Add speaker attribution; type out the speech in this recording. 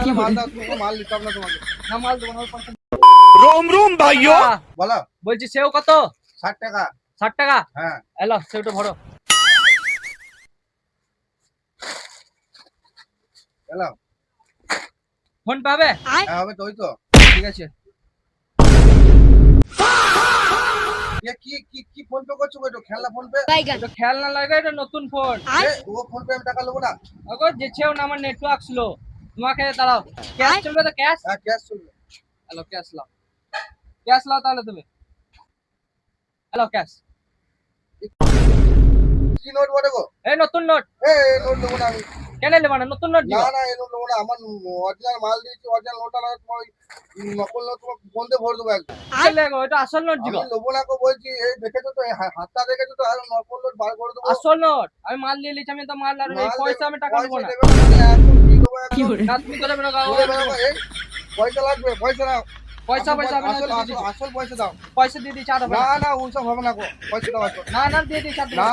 Speaker 1: না মাল দাও, তুমি মাল দিতে হবে না তোমাকে।
Speaker 2: না মাল দেবো না, ওই পয়সা
Speaker 3: रोम रोम भाइयों।
Speaker 1: বলো
Speaker 2: বলছি সেও কত?
Speaker 1: 60 টাকা।
Speaker 2: 60 টাকা।
Speaker 1: হ্যাঁ
Speaker 2: এলো সেওটা ভরো।
Speaker 1: এলাম।
Speaker 2: ফোন পে হবে?
Speaker 1: হ্যাঁ হবে তো, ওই তো।
Speaker 2: ঠিক আছে।
Speaker 1: কি কি কি ফোন পে করছো গো? এটা খেলনা ফোন পে?
Speaker 2: এটা খেলনা লাগে, এটা নতুন ফোন।
Speaker 1: ও ফোন পে আমি টাকা নেবো না।
Speaker 2: আগো যে সেও না, আমার নেটওয়ার্ক স্লো। তোমাকে দাঁড়াও, ক্যাশ চলবে তো? ক্যাশ
Speaker 1: হ্যাঁ ক্যাশ চলবে।
Speaker 2: হ্যালো, ক্যাশ লাও। ক্যাশ লাও তাহলে তুমি। Hello, cash.
Speaker 1: কি নোট বলে গো?
Speaker 2: এই নতুন নোট।
Speaker 1: এই নোট নেবো না আমি।
Speaker 2: কেন নেবে না? নতুন নোট
Speaker 1: না
Speaker 2: দিবা।
Speaker 1: না এই নোট নেবো না, আমার অরিজিনাল মাল দিয়েছি, অরিজিনাল নোটটা না তোমার ওই নকল নোট তোমার ফোন দিয়ে ভরে দেবো একদম।
Speaker 2: চলে গো, এটা আসল নোট
Speaker 1: আমি
Speaker 2: দিবা।
Speaker 1: নেবো না গো বলছি, এই দেখেছো তো, এই হাতটা দেখেছো তো, আর নকল নোট বার করে দেবো।
Speaker 2: আসল নোট। আমি মাল নিয়ে নিয়েছি, আমি তো মাল আর এই
Speaker 1: মাল
Speaker 2: পয়সা আমি টাকা নেবো না।
Speaker 1: দেবে না মানে একদম দিয়ে দেবো একদম।
Speaker 2: না তুমি দেবে না গো।
Speaker 1: ঘুরে বেড়াবো, এই পয়সা লাগবে, পয়সা নাও।
Speaker 2: পয়সা পয়সা হবে না,
Speaker 1: আসল
Speaker 2: দিয়ে দিচ্ছি।
Speaker 1: আসল পয়সা দাও।
Speaker 2: পয়সা দিয়ে দিচ্ছি, আর হবে
Speaker 1: না
Speaker 2: না।
Speaker 1: না ওসব হবে না গো, পয়সা দাও আসল।
Speaker 2: না না দিয়ে দিচ্ছি, আর দেবো
Speaker 1: না
Speaker 2: না।